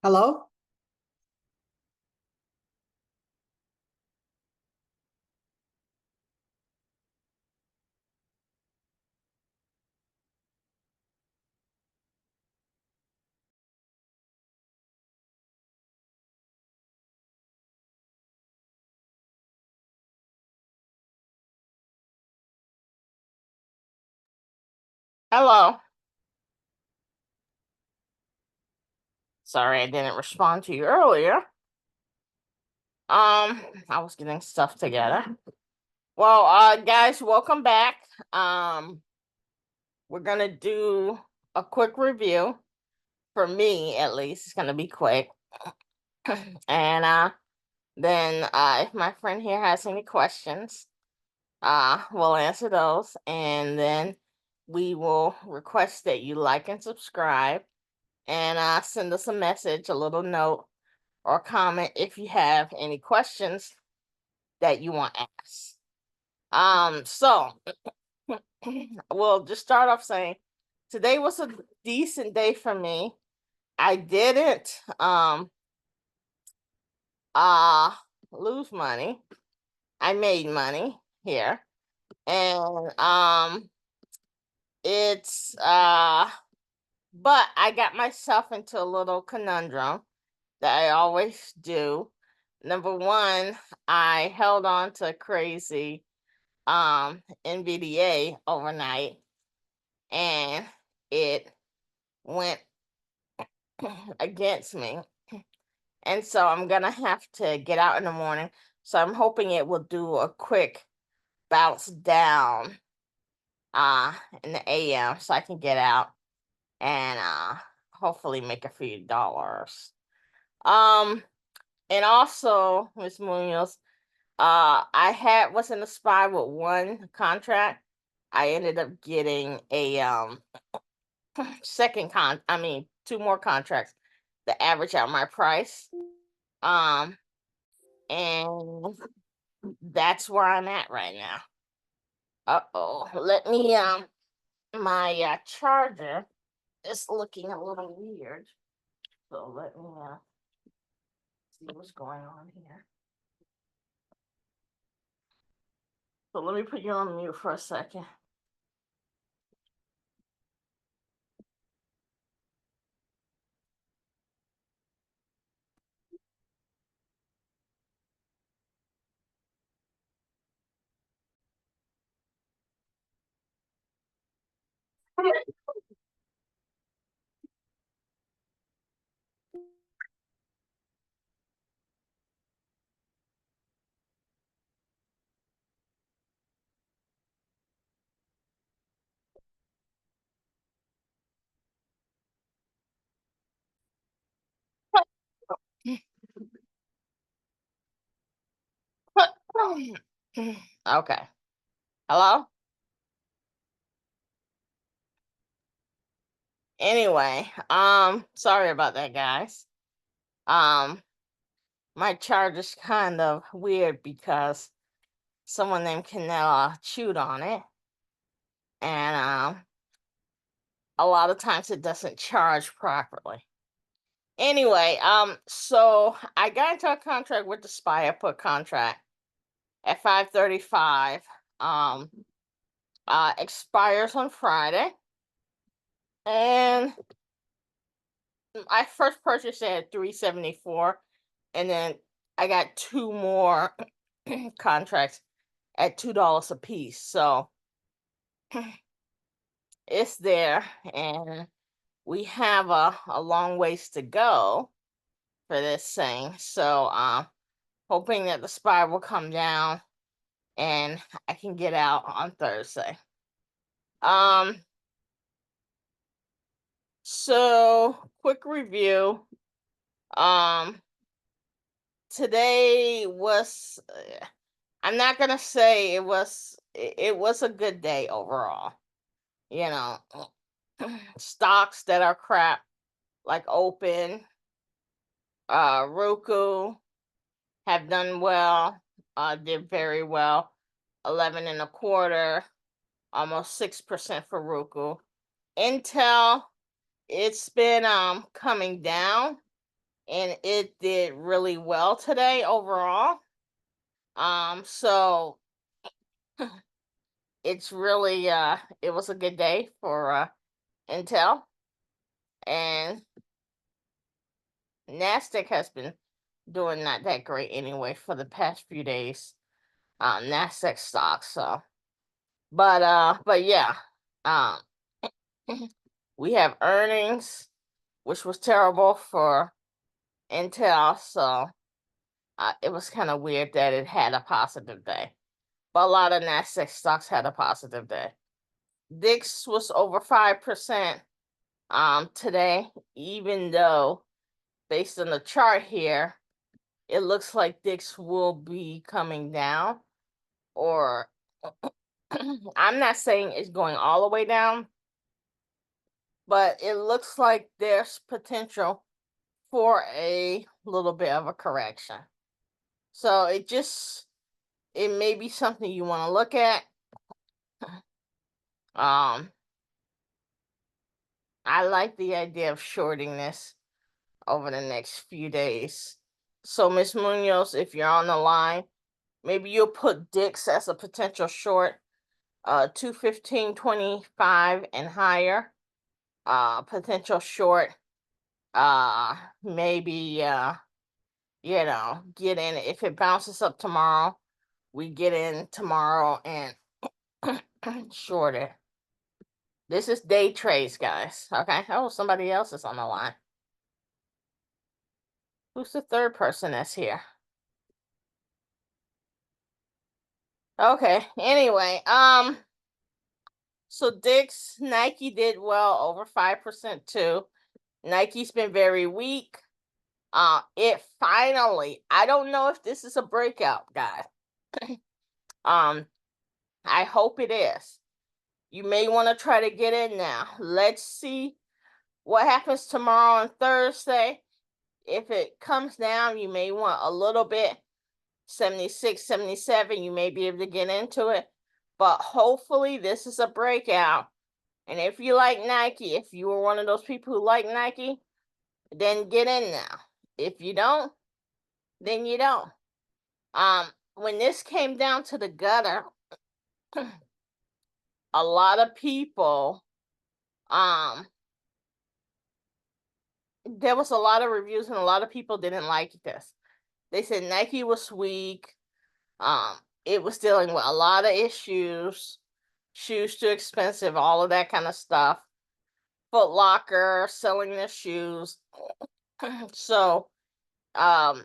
Hello? Hello. Sorry I didn't respond to you earlier. I was getting stuff together. Well, guys, welcome back. Um, we're gonna do a quick review. For me, at least, it's gonna be quick. And then if my friend here has any questions, we'll answer those, and then we will request that you like and subscribe, and send us a message, a little note or comment if you have any questions that you want asked. So we'll just start off saying today was a decent day for me. I didn't uh lose money. I made money here. And it's but I got myself into a little conundrum that I always do. Number one, I held on to crazy NVDA overnight, and it went against me. And so I'm gonna have to get out in the morning. So I'm hoping it will do a quick bounce down uh in the AM so I can get out and hopefully make a few dollars. Um and also, Miss Munoz, I had was in a spy with one contract. I ended up getting a two more contracts to average out my price. Um, and that's where I'm at right now. Uh-oh. Let me my charger is looking a little weird. So let me see what's going on here. So let me put you on mute for a second. Okay. Hello? Anyway, sorry about that, guys. Um, my charge is kind of weird because someone named Canella chewed on it, and a lot of times it doesn't charge properly. Anyway, so I got into a contract with the Spire put contract at 5:35. Um, expires on Friday, and I first purchased it at 374, and then I got two more contracts at $2 a piece. So it's there, and we have a long ways to go for this thing. So hoping that the SPY will come down and I can get out on Thursday. Um so quick review. Um Today was I'm not going to say it was a good day overall. You know, stocks that are crap like Open, Roku have done well, did very well. 11 and a quarter, almost 6% for Roku. Intel, it's been coming down. and it did really well today overall. So it's really it was a good day for Intel, and Nasdaq has been doing not that great anyway for the past few days. Nasdaq stocks. So, but yeah, um, we have earnings, which was terrible for Intel. So it was kind of weird that it had a positive day, but a lot of Nasdaq stocks had a positive day. DIX was over 5% today, even though based on the chart here, it looks like DIX will be coming down, or I'm not saying it's going all the way down, but it looks like there's potential for a little bit of a correction. So it may be something you want to look at. I like the idea of shorting this over the next few days. So Miss Munoz, if you're on the line, maybe you'll put Dix as a potential short, 215.25 and higher. Potential short. Maybe get in if it bounces up tomorrow. We get in tomorrow and short it. This is day trades, guys. Okay. Oh, somebody else is on the line. Who's the third person that's here? Okay. Anyway, so Dick's Nike did well, over 5% too. Nike's been very weak. It finally, I don't know if this is a breakout, guys. I hope it is. You may want to try to get in now. Let's see what happens tomorrow and Thursday. If it comes down, you may want a little bit, 76, 77, you may be able to get into it. But hopefully this is a breakout. And if you like Nike, if you were one of those people who like Nike, then get in now. If you don't, then you don't. When this came down to the gutter, a lot of people, there was a lot of reviews and a lot of people didn't like this. They said Nike was weak. It was dealing with a lot of issues, shoes too expensive, all of that kind of stuff. Foot Locker selling their shoes. So, I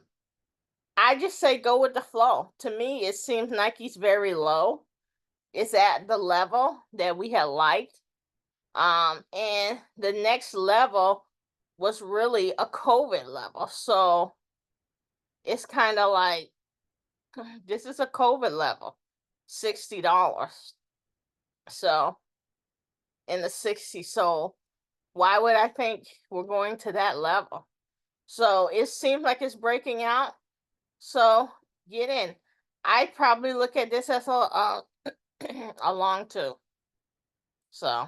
just say go with the flow. To me, it seems Nike's very low. It's at the level that we had liked. And the next level was really a COVID level. So it's kind of like, this is a COVID level, $60. So in the 60s. So why would I think we're going to that level? So it seems like it's breaking out. So get in. I probably look at this as a long two. So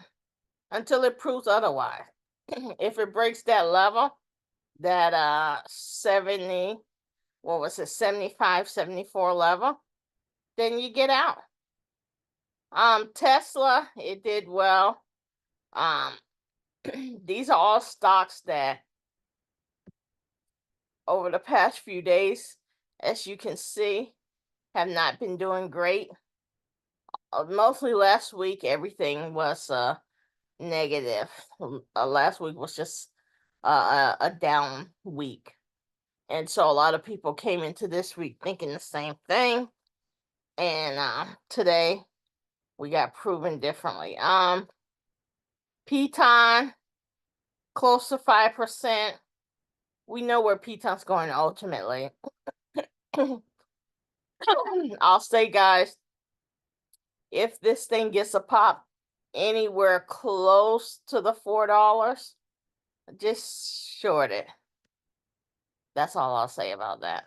until it proves otherwise. If it breaks that level, that 70, what was it, 75, 74 level, then you get out. Tesla, it did well. These are all stocks that over the past few days, as you can see, have not been doing great. Mostly last week, everything was negative. Last week was just a down week. And so a lot of people came into this week thinking the same thing. And today we got proven differently. Piton, close to 5%. We know where Piton's going ultimately. I'll say, guys, if this thing gets a pop anywhere close to the $4, just short it. That's all I'll say about that.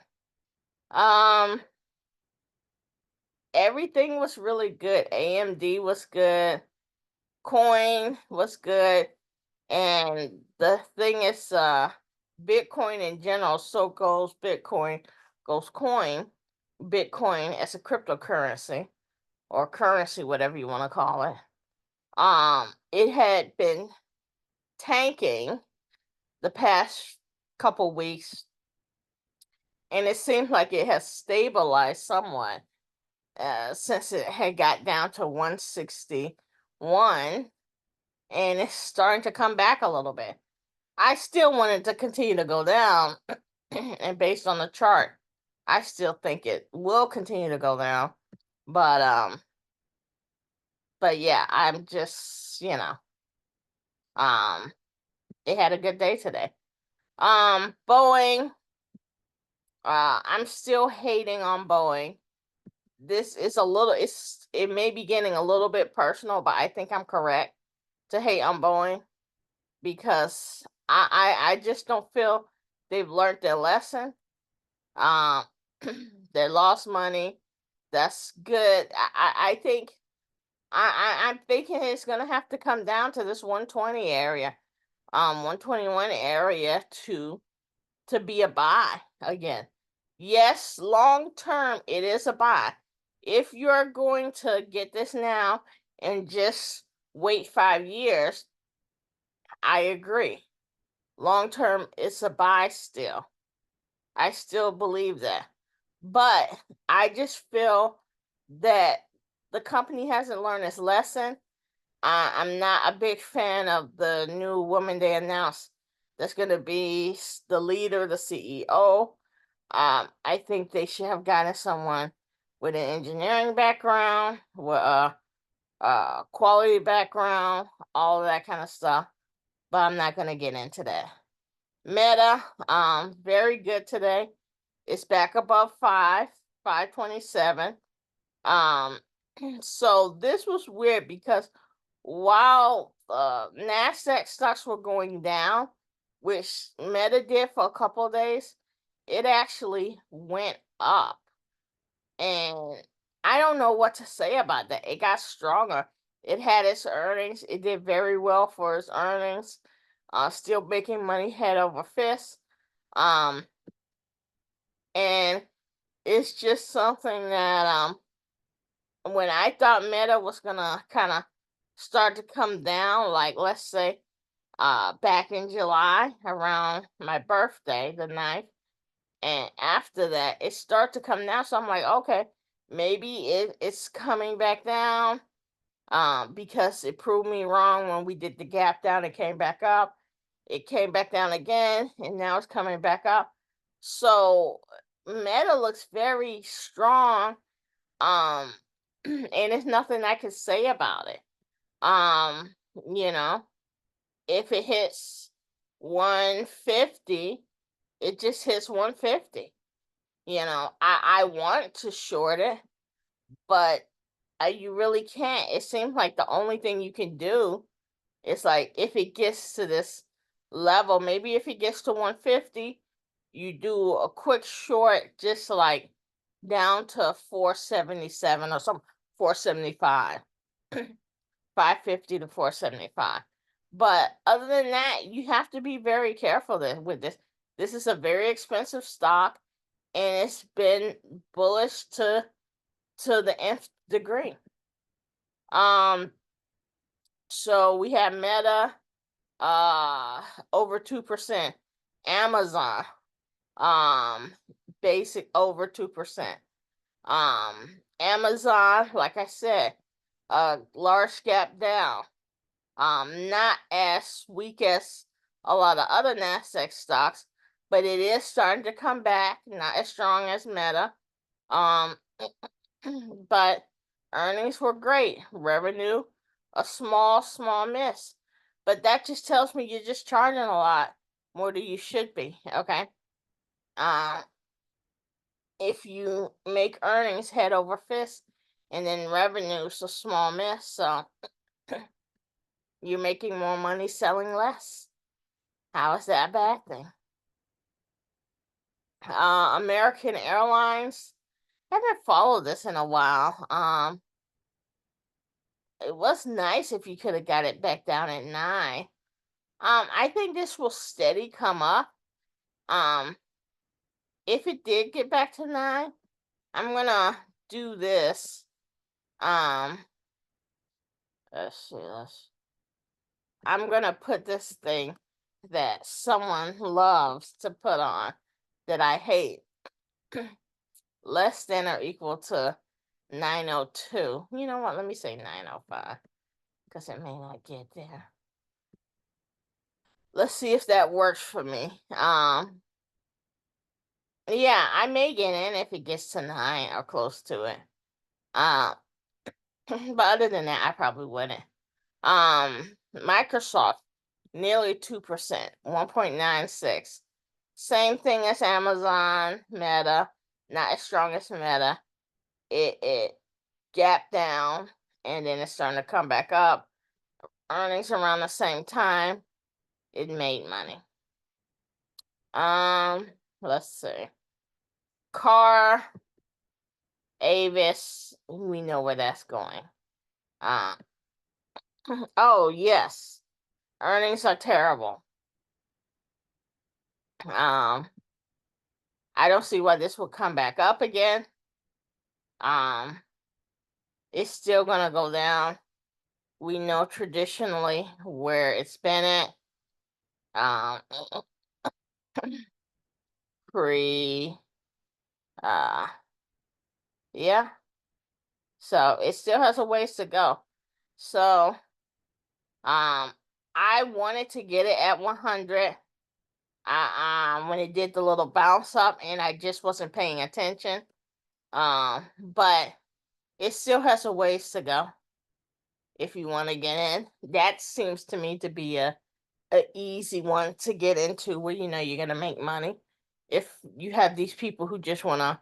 Everything was really good. AMD was good. Coin was good. And the thing is, Bitcoin in general, so goes Bitcoin, goes coin, Bitcoin as a cryptocurrency or currency, whatever you want to call it. It had been tanking the past couple weeks, and it seems like it has stabilized somewhat since it had got down to 161, and it's starting to come back a little bit. I still wanted to continue to go down, and based on the chart, I still think it will continue to go down. But yeah, I'm just, it had a good day today. Boeing, I'm still hating on Boeing. This is it may be getting a little bit personal, but I think I'm correct to hate on Boeing because I just don't feel they've learned their lesson. Um, they lost money. That's good. I think I'm thinking it's gonna have to come down to this 120 area, 121 area to be a buy again. Yes, long term it is a buy. If you're going to get this now and just wait 5 years, I agree. Long term it's a buy still. I still believe that. But I just feel that the company hasn't learned its lesson. I'm not a big fan of the new woman they announced that's going to be the leader, the CEO. I think they should have gotten someone with an engineering background, with a quality background, all of that kind of stuff. But I'm not going to get into that. Meta, very good today. It's back above 527. So this was weird because while Nasdaq stocks were going down, which Meta did for a couple of days, it actually went up. And I don't know what to say about that. It got stronger. It had its earnings. It did very well for its earnings. Still making money head over fist. Um, and it's just something that when I thought Meta was gonna kind of start to come down, like let's say back in July around my birthday, the 9th, and after that it started to come down. So I'm like, okay, maybe it's coming back down because it proved me wrong when we did the gap down. It came back up. It came back down again, and now it's coming back up. So Meta looks very strong. Um, and there's nothing I can say about it. Um, you know, if it hits 150, it just hits 150. I want to short it, but you really can't. It seems like the only thing you can do is like if it gets to this level, maybe if it gets to 150, you do a quick short just like down to 477 or some 475. 550 to 475. But other than that, you have to be very careful with this. This is a very expensive stock, and it's been bullish to the nth degree. So we have Meta over 2%, Amazon basic over 2%. Amazon, like I said, large gap down. Not as weak as a lot of other Nasdaq stocks, but it is starting to come back. Not as strong as Meta. But earnings were great. Revenue, a small miss. But that just tells me you're just charging a lot more than you should be. Okay. If you make earnings head over fist and then revenue's a small miss, so you're making more money selling less. How is that a bad thing? American Airlines. I haven't followed this in a while. It was nice if you could have got it back down at 9. I think this will steady come up. If it did get back to 9, I'm gonna do this. Let's see. I'm gonna put this thing that someone loves to put on that I hate. Less than or equal to 902. You know what? Let me say 905 because it may not get there. Let's see if that works for me. Yeah, I may get in if it gets to 9 or close to it. But other than that, I probably wouldn't. Microsoft, nearly 2%, 1.96. Same thing as Amazon, Meta, not as strong as Meta. It gapped down and then it's starting to come back up. Earnings around the same time. It made money. Let's see. Car, Avis, we know where that's going. Oh yes, earnings are terrible. I don't see why this will come back up again. It's still gonna go down. We know traditionally where it's been at. Pre, yeah. So it still has a ways to go. So, I wanted to get it at 100. When it did the little bounce up, and I just wasn't paying attention. But it still has a ways to go. If you want to get in, that seems to me to be a easy one to get into, where you know you're gonna make money. If you have these people who just want to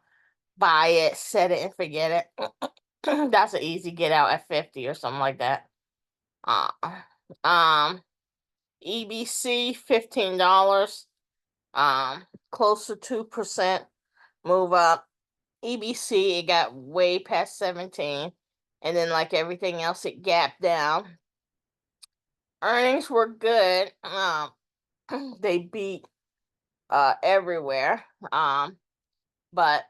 buy it, set it, and forget it, that's an easy get out at 50 or something like that. Uh, um, EBC $15. Close to 2% move up. EBC, it got way past 17, and then like everything else, it gapped down. Earnings were good. They beat everywhere. But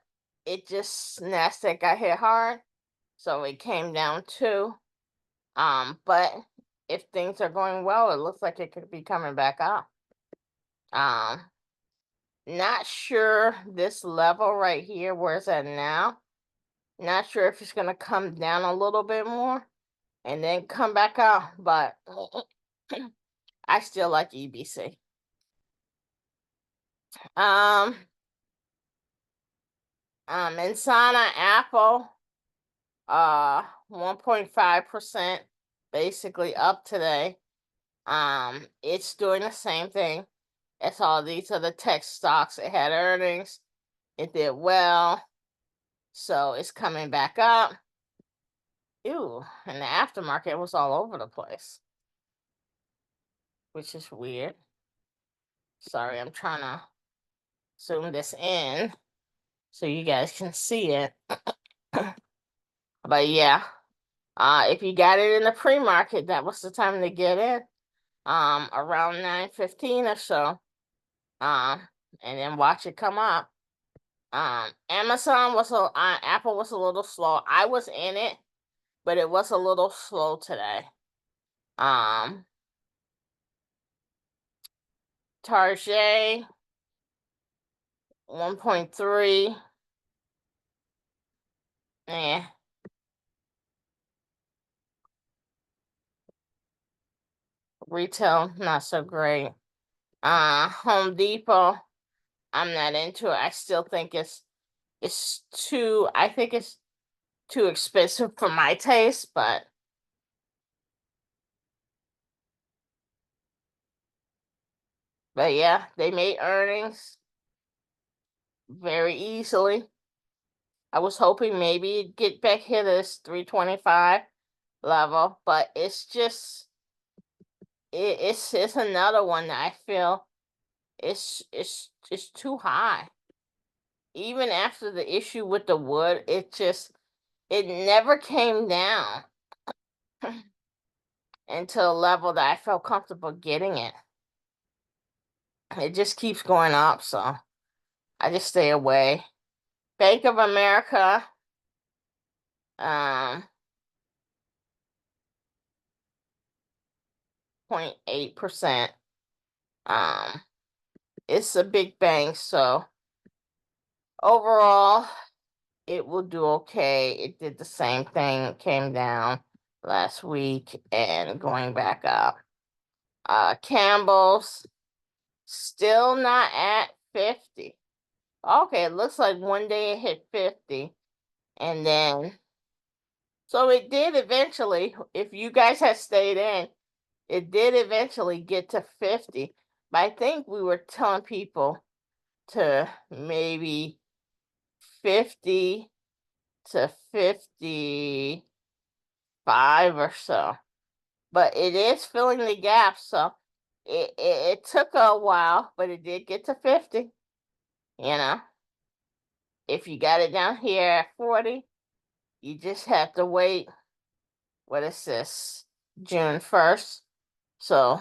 it just Nasdaq got hit hard, so it came down too. But if things are going well, it looks like it could be coming back up. Not sure this level right here, where it's at now. Not sure if it's gonna come down a little bit more and then come back up, but I still like EBC. Insana Apple, 1.5% basically up today. It's doing the same thing as all these other tech stocks. It had earnings, it did well, so it's coming back up. Ew, and the aftermarket was all over the place, which is weird. Sorry, I'm trying to zoom this in so you guys can see it. But yeah, if you got it in the pre-market, that was the time to get in. Around 9:15 or so. And then watch it come up. Amazon was Apple was a little slow. I was in it, but it was a little slow today. Target 1.3. Retail, not so great. Home Depot, I'm not into it. I still think it's too, I think it's too expensive for my taste, but yeah, they made earnings very easily. I was hoping maybe it'd get back here to this 325 level, but it's just it's another one that I feel it's too high. Even after the issue with the wood, it never came down until a level that I felt comfortable getting it. It just keeps going up, so I just stay away. Bank of America, 0.8%. It's a big bank, so overall it will do okay. It did the same thing, it came down last week and going back up. Campbell's still not at 50. Okay, it looks like one day it hit 50, and then so it did eventually, if you guys had stayed in, it did eventually get to 50. But I think we were telling people to maybe 50 to 55 or so. But it is filling the gap, so it took a while, but it did get to 50. You know, if you got it down here at 40, you just have to wait. What is this? June 1st. So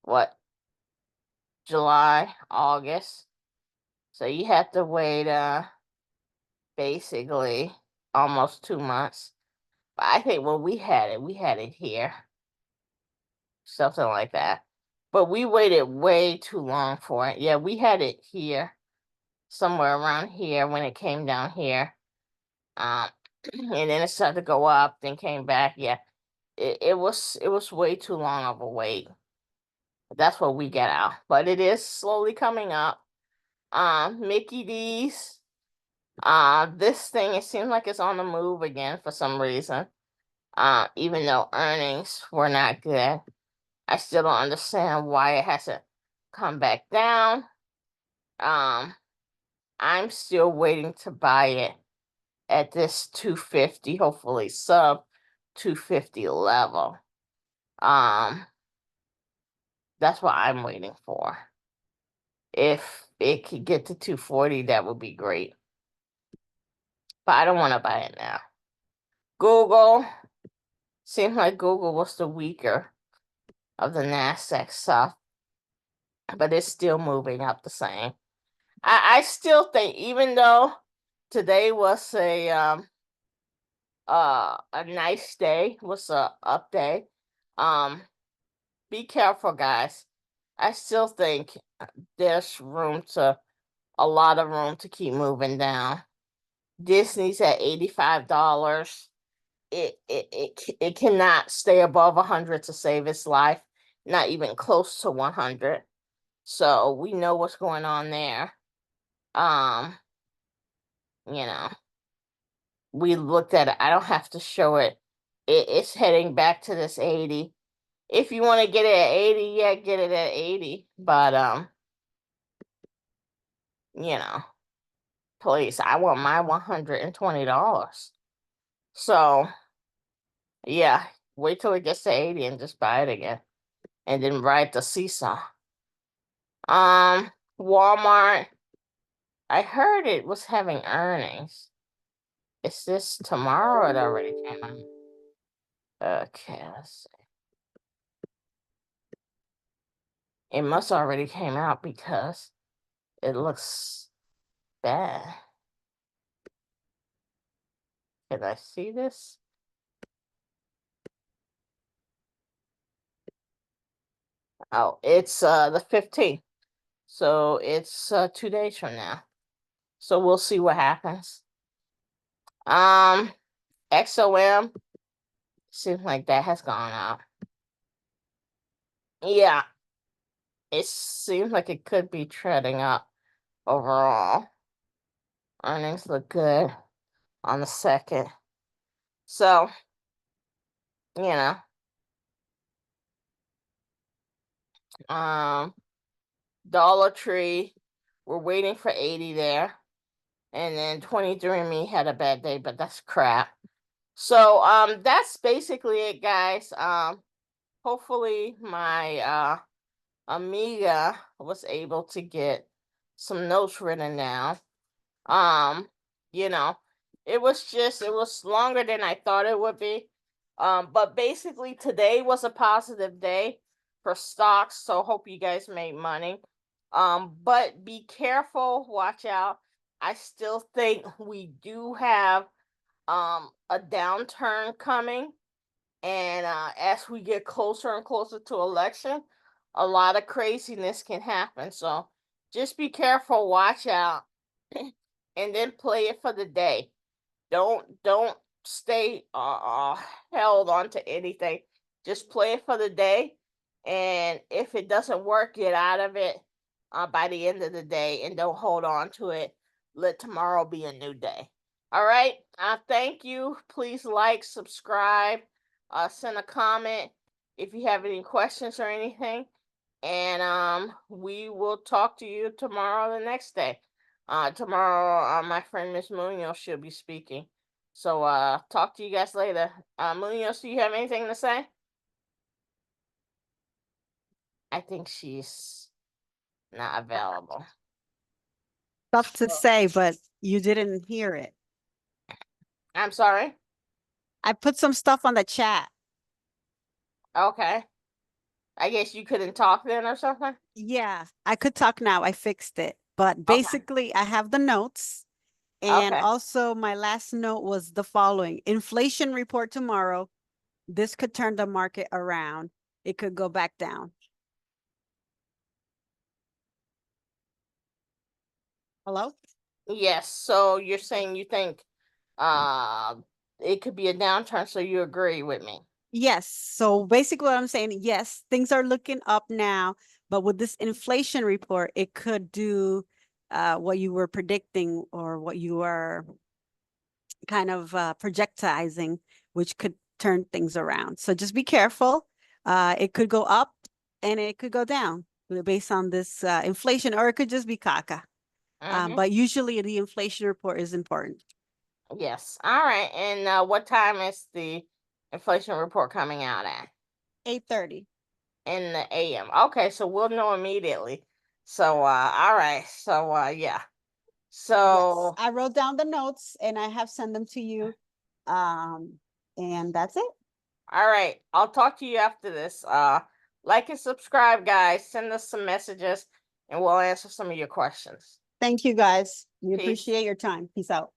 what? July, August. So you have to wait basically almost 2 months. But I think when we had it here. Something like that. But we waited way too long for it. Yeah, we had it here, somewhere around here when it came down here. Um, and then it started to go up, then came back. Yeah, it was way too long of a wait. That's what we get out. But it is slowly coming up. Mickey D's. This thing, it seems like it's on the move again for some reason. Even though earnings were not good. I still don't understand why it hasn't come back down. I'm still waiting to buy it at this 250, hopefully sub 250 level. That's what I'm waiting for. If it could get to 240, that would be great. But I don't want to buy it now. Google. Seems like Google was the weaker of the NASDAQ stuff, but it's still moving up the same. I still think, even though today was a nice day, was a up day, be careful, guys. I still think there's a lot of room to keep moving down. Disney's at $85. It cannot stay above 100 to save its life, not even close to 100. So we know what's going on there. You know, we looked at it. I don't have to show it. It's heading back to this 80. If you want to get it at 80, yeah, get it at 80. But please, I want my $120. So yeah, wait till it gets to 80 and just buy it again. And then ride the seesaw. Walmart. I heard it was having earnings. Is this tomorrow? It already came out. Okay, let's see. It must already came out because it looks bad. Can I see this? Oh, it's the 15th. So it's 2 days from now. So we'll see what happens. XOM seems like that has gone up. Yeah, it seems like it could be treading up overall. Earnings look good on the 2nd. So, you know, Dollar Tree, we're waiting for 80 there. And then 23andMe had a bad day, but that's crap. So, that's basically it, guys. Hopefully my Amiga was able to get some notes written down. You know, it was longer than I thought it would be. But basically today was a positive day for stocks, so hope you guys made money. But be careful, watch out. I still think we do have a downturn coming, and as we get closer and closer to election, a lot of craziness can happen. So just be careful, watch out, and then play it for the day. Don't stay held onto anything. Just play it for the day, and if it doesn't work, get out of it by the end of the day, and don't hold on to it. Let tomorrow be a new day. All right. Thank you. Please like, subscribe, send a comment if you have any questions or anything, and we will talk to you tomorrow, the next day. Tomorrow, my friend Miss Munoz, she'll be speaking. So talk to you guys later. Munoz, do you have anything to say? I think she's not available. Stuff to say, but you didn't hear it. I'm sorry. I put some stuff on the chat. Okay. I guess you couldn't talk then or something? Yeah, I could talk now. I fixed it. But Okay. basically, I have the notes. And Okay. also, my last note was the following: inflation report tomorrow. This could turn the market around. It could go back down. Hello? Yes. So you're saying you think uh it could be a downturn, so you agree with me? Yes. So basically, what I'm saying, yes, things are looking up now, but with this inflation report, it could do what you were predicting or what you were kind of projectizing, which could turn things around. So just be careful. It could go up and it could go down based on this inflation, or it could just be caca. Mm-hmm. But usually the inflation report is important. Yes. All right. And what time is the inflation report coming out at? 8:30. In the AM. Okay, so we'll know immediately. So all right. So yeah. Yes, So I wrote down the notes and I have sent them to you. Um, and that's it. all right. I'll talk to you after this. Like and subscribe, guys. Send us some messages and we'll answer some of your questions. Thank you guys. We Peace. appreciate your time. Peace out.